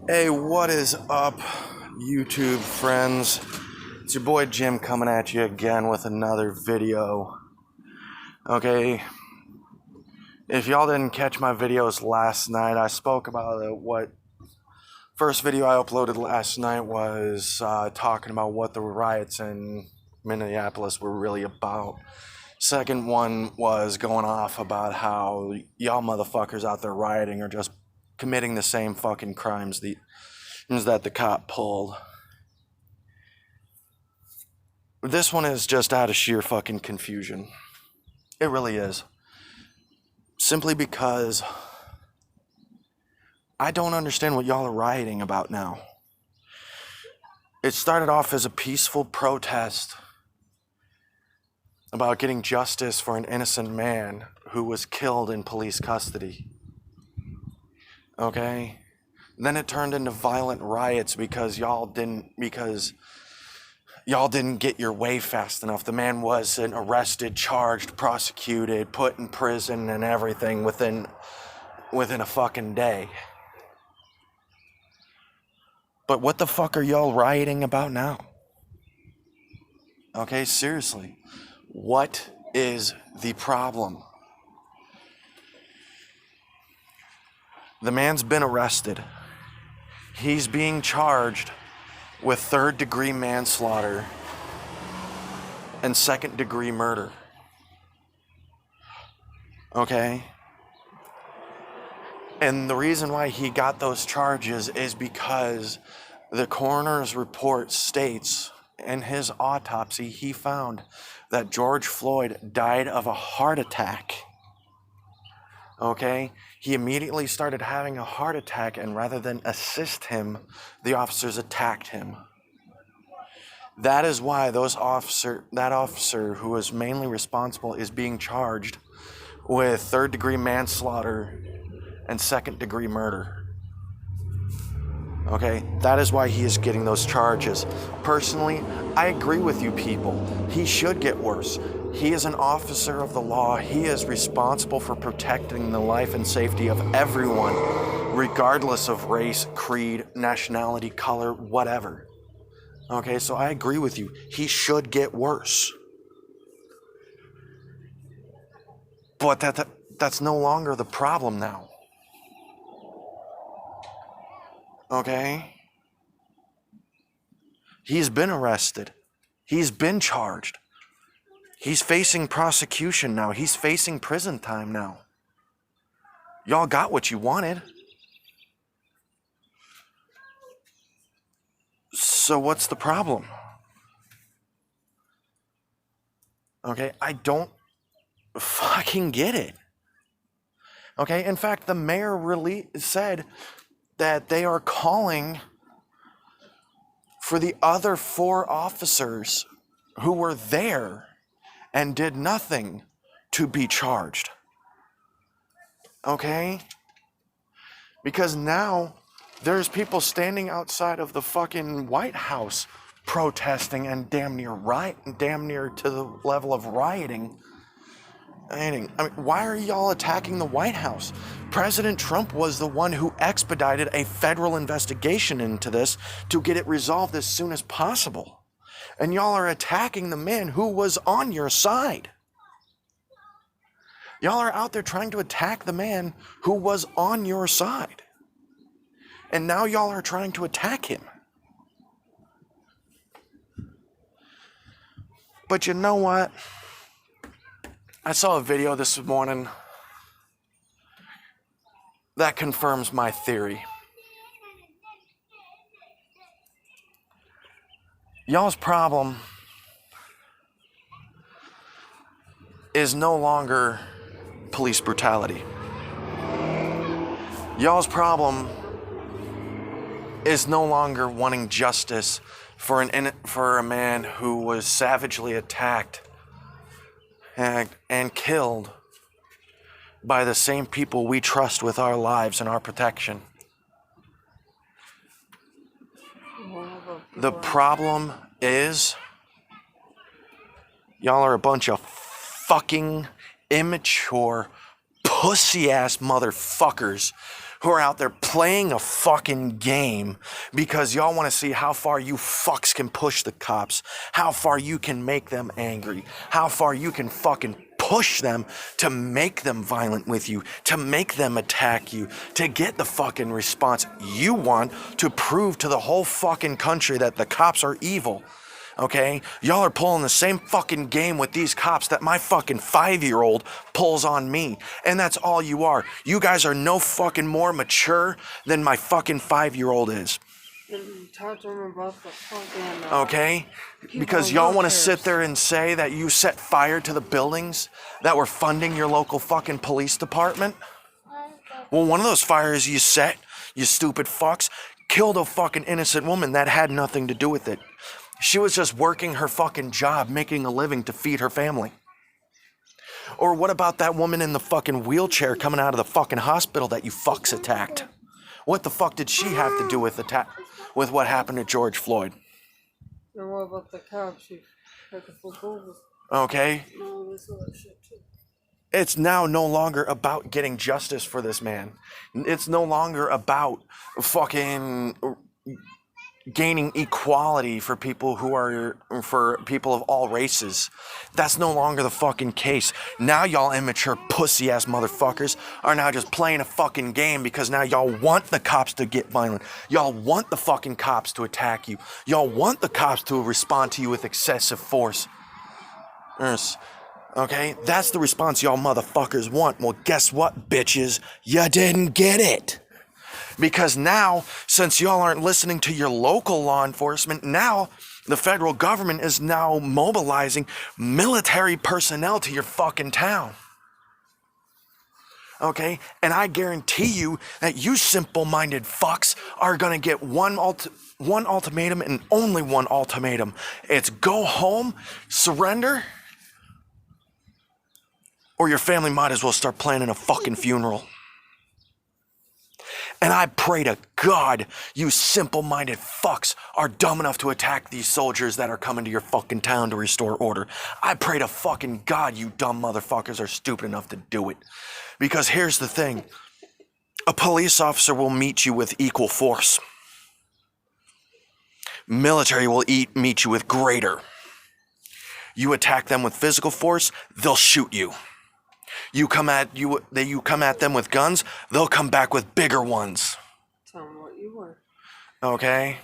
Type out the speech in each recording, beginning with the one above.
Hey, what is up, YouTube friends? It's your boy Jim coming at you again with another video. Okay, if y'all didn't catch my videos last night, I spoke about what first video I uploaded last night was talking about what the riots in Minneapolis were really about. Second one was going off about how y'all motherfuckers out there rioting are just committing the same fucking crimes that the cop pulled. This one is just out of sheer fucking confusion. It really is. Simply because I don't understand what y'all are rioting about now. It started off as a peaceful protest about getting justice for an innocent man who was killed in police custody. Okay? Then it turned into violent riots because y'all didn't get your way fast enough. The man wasn't arrested, charged, prosecuted, put in prison and everything within a fucking day. But what the fuck are y'all rioting about now? Okay, seriously. What is the problem? The man's been arrested. He's being charged with third-degree manslaughter and second-degree murder. Okay? And the reason why he got those charges is because the coroner's report states in his autopsy he found that George Floyd died of a heart attack. Okay? He immediately started having a heart attack, and rather than assist him, the officers attacked him. That is why that officer who was mainly responsible is being charged with third-degree manslaughter and second-degree murder. Okay? That is why he is getting those charges. Personally, I agree with you people. He should get worse. He is an officer of the law. He is responsible for protecting the life and safety of everyone, regardless of race, creed, nationality, color, whatever. Okay, so I agree with you. He should get worse. But that's no longer the problem now. Okay? He's been arrested. He's been charged. He's facing prosecution now. He's facing prison time now. Y'all got what you wanted. So what's the problem? Okay, I don't fucking get it. Okay, in fact, the mayor really said that they are calling for the other 4 officers who were there and did nothing to be charged. Okay? Because now there's people standing outside of the fucking White House protesting and damn near to the level of rioting. I mean, why are y'all attacking the White House? President Trump was the one who expedited a federal investigation into this to get it resolved as soon as possible. And y'all are attacking the man who was on your side. Y'all are out there trying to attack the man who was on your side. And now y'all are trying to attack him. But you know what? I saw a video this morning that confirms my theory. Y'all's problem is no longer police brutality. Y'all's problem is no longer wanting justice for a man who was savagely attacked and killed by the same people we trust with our lives and our protection. The problem is y'all are a bunch of fucking immature, pussy-ass motherfuckers who are out there playing a fucking game because y'all want to see how far you fucks can push the cops, how far you can make them angry, how far you can fucking push them to make them violent with you, to make them attack you, to get the fucking response you want to prove to the whole fucking country that the cops are evil. Okay? Y'all are pulling the same fucking game with these cops that my fucking 5-year-old pulls on me. And that's all you are. You guys are no fucking more mature than my fucking 5-year-old is. And talk to him about the fucking... Okay? Because y'all want to sit there and say that you set fire to the buildings that were funding your local fucking police department? Well, one of those fires you set, you stupid fucks, killed a fucking innocent woman that had nothing to do with it. She was just working her fucking job, making a living to feed her family. Or what about that woman in the fucking wheelchair coming out of the fucking hospital that you fucks attacked? What the fuck did she have to do with what happened to George Floyd? And what about the cops? You had to flip over. Okay? No, this other shit too. It's now no longer about getting justice for this man. It's no longer about fucking gaining equality for people for people of all races. That's no longer the fucking case. Now y'all immature pussy ass motherfuckers are now just playing a fucking game because now y'all want the cops to get violent. Y'all want the fucking cops to attack you. Y'all want the cops to respond to you with excessive force. Okay? That's the response y'all motherfuckers want. Well, guess what, bitches? You didn't get it. Because now, since y'all aren't listening to your local law enforcement, now the federal government is now mobilizing military personnel to your fucking town. Okay? And I guarantee you that you simple-minded fucks are gonna get one ultimatum and only one ultimatum. It's go home, surrender, or your family might as well start planning a fucking funeral. And I pray to God you simple-minded fucks are dumb enough to attack these soldiers that are coming to your fucking town to restore order. I pray to fucking God you dumb motherfuckers are stupid enough to do it. Because here's the thing. A police officer will meet you with equal force. Military will meet you with greater. You attack them with physical force, they'll shoot you. You come at them with guns, they'll come back with bigger ones. Tell them what you were. Okay?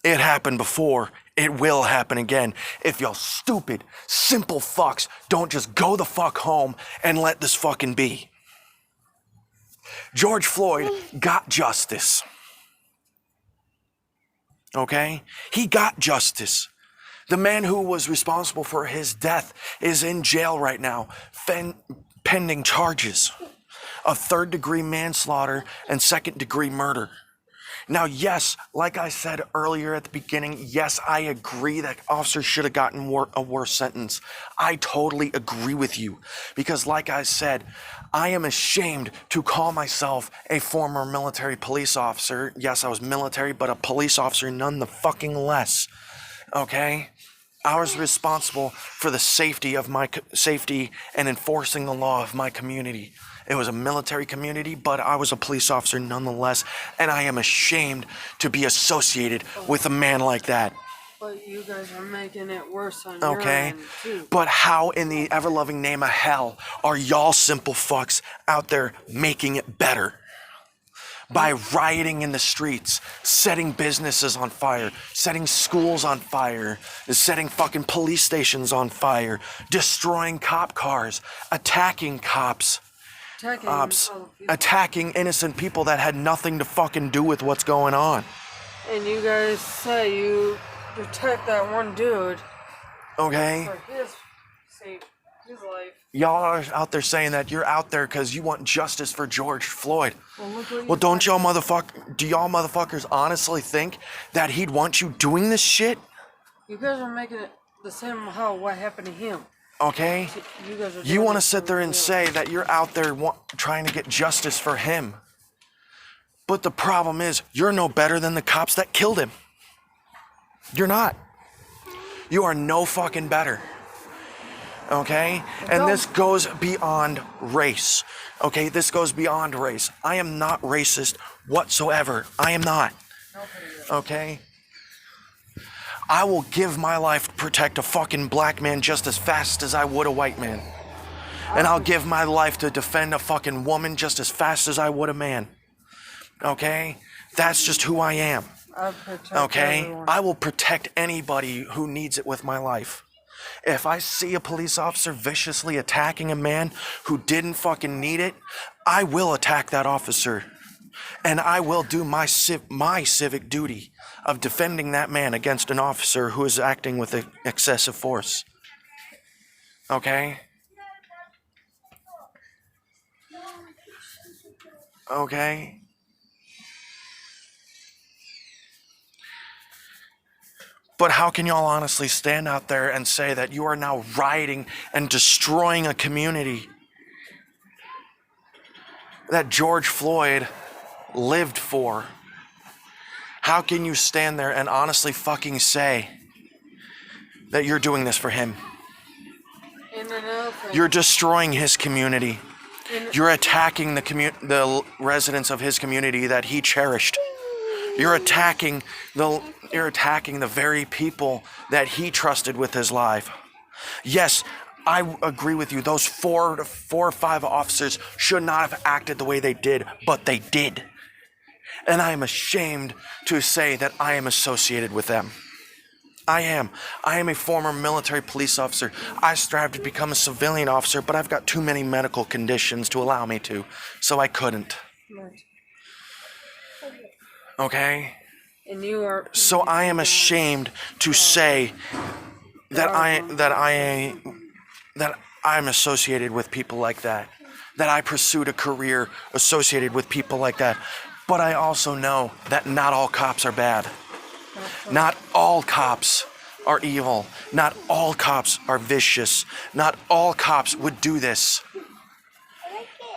It happened before. It will happen again. If y'all stupid, simple fucks don't just go the fuck home and let this fucking be. George Floyd got justice. Okay? He got justice. The man who was responsible for his death is in jail right now, pending charges of third-degree manslaughter and second-degree murder. Now, yes, like I said earlier at the beginning, yes, I agree that officers should have gotten a worse sentence. I totally agree with you because, like I said, I am ashamed to call myself a former military police officer. Yes, I was military, but a police officer none the fucking less. Okay? I was responsible for the safety and enforcing the law of my community. It was a military community, but I was a police officer nonetheless, and I am ashamed to be associated with a man like that. But you guys are making it worse on your end, too. But how in the ever-loving name of hell are y'all simple fucks out there making it better? By rioting in the streets, setting businesses on fire, setting schools on fire, setting fucking police stations on fire, destroying cop cars, attacking cops, attacking innocent people that had nothing to fucking do with what's going on. And you guys say you protect that one dude. Okay? For his sake, his life. Y'all are out there saying that you're out there because you want justice for George Floyd. Well, do y'all motherfuckers honestly think that he'd want you doing this shit? You guys are making it the same how what happened to him. Okay? You want to sit there and say that you're out there trying to get justice for him. But the problem is, you're no better than the cops that killed him. You're not. You are no fucking better. Okay? And this goes beyond race. Okay? This goes beyond race. I am not racist whatsoever. I am not. Okay? I will give my life to protect a fucking black man just as fast as I would a white man. And I'll give my life to defend a fucking woman just as fast as I would a man. Okay? That's just who I am. Okay? Everyone. I will protect anybody who needs it with my life. If I see a police officer viciously attacking a man who didn't fucking need it, I will attack that officer. And I will do my civic duty of defending that man against an officer who is acting with excessive force. Okay? Okay? But how can y'all honestly stand out there and say that you are now rioting and destroying a community that George Floyd lived for? How can you stand there and honestly fucking say that you're doing this for him? You're destroying his community. You're attacking the residents of his community that he cherished. You're attacking the very people that he trusted with his life. Yes, I agree with you. Those four or five officers should not have acted the way they did, but they did. And I am ashamed to say that I am associated with them. I am. I am a former military police officer. I strive to become a civilian officer, but I've got too many medical conditions to allow me to, so I couldn't. Okay? And you are. So I am ashamed to say that I'm associated with people like that. That I pursued a career associated with people like that. But I also know that not all cops are bad. Not all cops are evil. Not all cops are vicious. Not all cops would do this.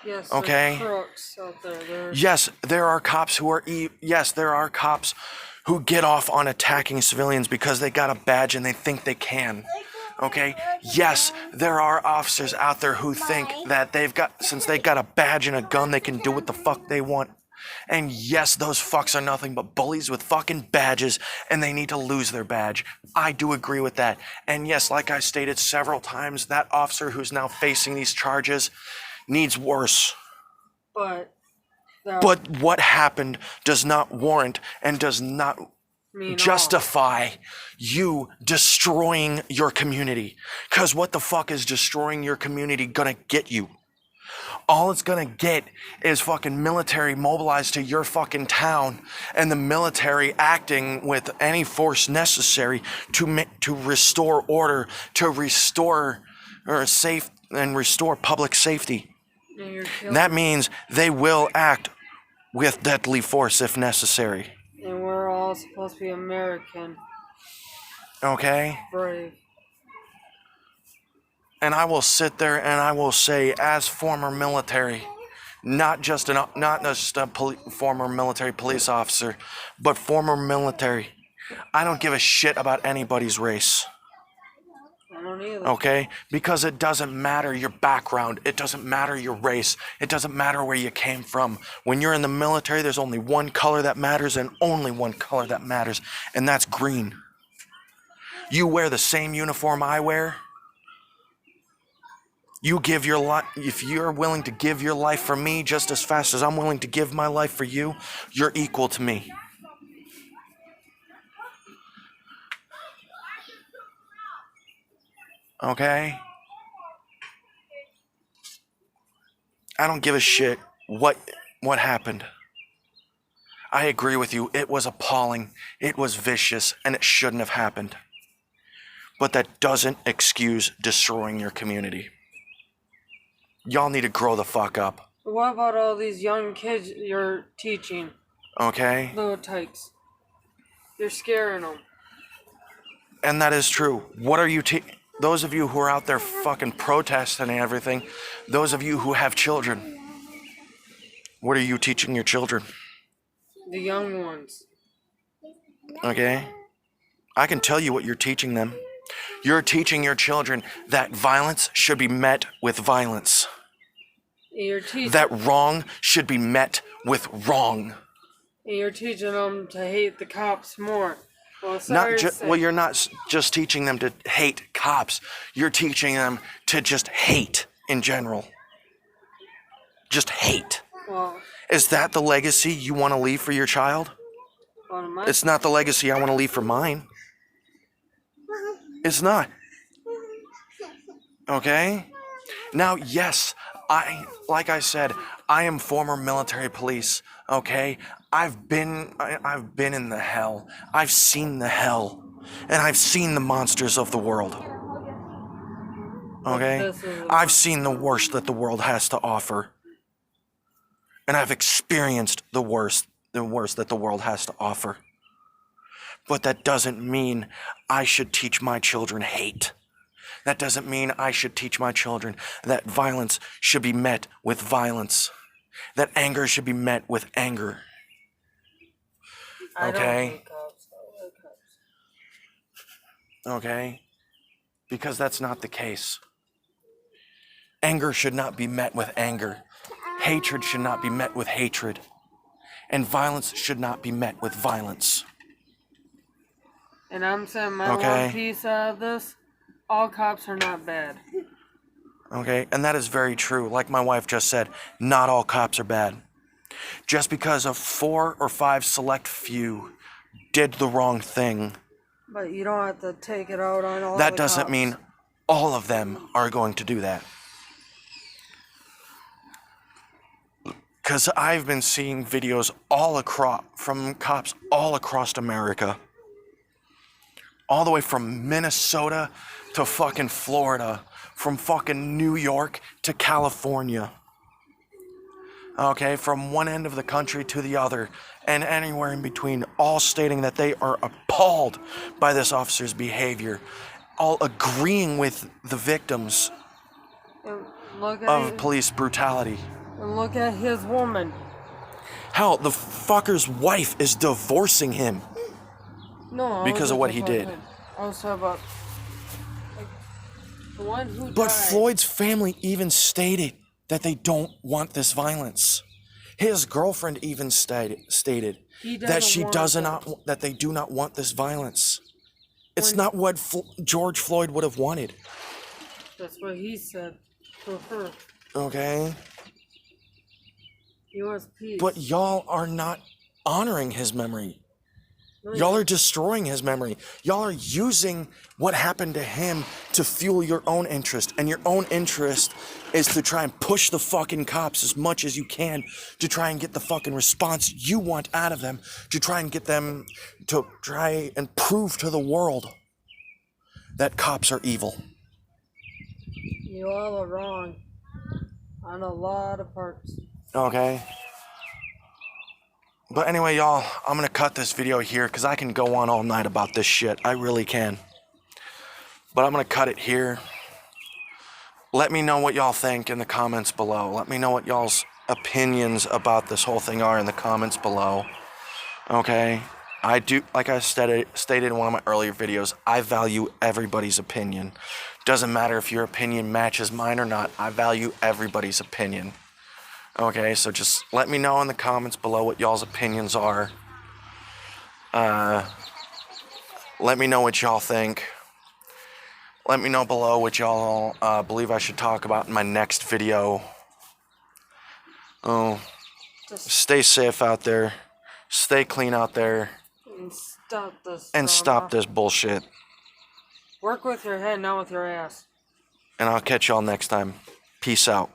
Yes, okay? Crooks out there. Yes, there are cops who are yes, there are cops who get off on attacking civilians because they got a badge and they think they can. Okay? Yes, there are officers out there who think that since they got a badge and a gun, they can do what the fuck they want. And yes, those fucks are nothing but bullies with fucking badges, and they need to lose their badge. I do agree with that. And yes, like I stated several times, that officer who's now facing these charges needs worse. But what happened does not warrant and does not justify you destroying your community. Because what the fuck is destroying your community gonna get you? All it's gonna get is fucking military mobilized to your fucking town and the military acting with any force necessary to restore order, to restore restore public safety. And that means they will act with deadly force if necessary. And we're all supposed to be American. Okay? Brave. And I will sit there and I will say, as former military, not just a former military police officer, but former military, I don't give a shit about anybody's race. I don't either. Okay? Because it doesn't matter your background. It doesn't matter your race. It doesn't matter where you came from. When you're in the military, there's only one color that matters and only one color that matters, and that's green. You wear the same uniform I wear. You give your life, if you're willing to give your life for me just as fast as I'm willing to give my life for you, you're equal to me. Okay? I don't give a shit what happened. I agree with you. It was appalling. It was vicious, and it shouldn't have happened. But that doesn't excuse destroying your community. Y'all need to grow the fuck up. What about all these young kids you're teaching? Okay? Little tykes. You're scaring them. And that is true. What are you those of you who are out there fucking protesting and everything, those of you who have children, what are you teaching your children? The young ones. Okay? I can tell you what you're teaching them. You're teaching your children that violence should be met with violence. You're teaching. That wrong should be met with wrong. You're teaching them to hate the cops more. Well, You're not just teaching them to hate cops. You're teaching them to just hate in general. Just hate. Well, is that the legacy you want to leave for your child? It's not the legacy I want to leave for mine. It's not. Okay? Now, yes, like I said, I am former military police, okay? I've been in the hell. I've seen the hell. And I've seen the monsters of the world. Okay? I've seen the worst that the world has to offer. And I've experienced the worst that the world has to offer. But that doesn't mean I should teach my children hate. That doesn't mean I should teach my children that violence should be met with violence. That anger should be met with anger. Okay? I don't hate cops. I like cops. Okay? Because that's not the case. Anger should not be met with anger. Hatred should not be met with hatred. And violence should not be met with violence. And I'm saying my one piece out of this, all cops are not bad. Okay, and that is very true. Like my wife just said, not all cops are bad. Just because of 4 or 5 select few did the wrong thing. But you don't have to take it out on all that the doesn't cops. mean all of them are going to do that. Because I've been seeing videos from cops all across America. All the way from Minnesota to fucking Florida. From fucking New York to California. Okay, from one end of the country to the other. And anywhere in between. All stating that they are appalled by this officer's behavior. All agreeing with the victims of police brutality. And look at his woman. Hell, the fucker's wife is divorcing him. No, because of what he did. I was talking about the one who But died. Floyd's family even stated that they don't want this violence. His girlfriend even stated that they do not want this violence. It's not what George Floyd would have wanted. That's what he said to her. Okay? He wants peace. But y'all are not honoring his memory. Y'all are destroying his memory. Y'all are using what happened to him to fuel your own interest. And your own interest is to try and push the fucking cops as much as you can to try and get the fucking response you want out of them, to try and get them to try and prove to the world that cops are evil. You all are wrong on a lot of parts. Okay? But anyway, y'all, I'm going to cut this video here because I can go on all night about this shit. I really can. But I'm going to cut it here. Let me know what y'all think in the comments below. Let me know what y'all's opinions about this whole thing are in the comments below. Okay? I do, like I stated in one of my earlier videos, I value everybody's opinion. Doesn't matter if your opinion matches mine or not. I value everybody's opinion. Okay, so just let me know in the comments below what y'all's opinions are. Let me know what y'all think. Let me know below what y'all believe I should talk about in my next video. Oh, stay safe out there. Stay clean out there. And stop this bullshit. Work with your head, not with your ass. And I'll catch y'all next time. Peace out.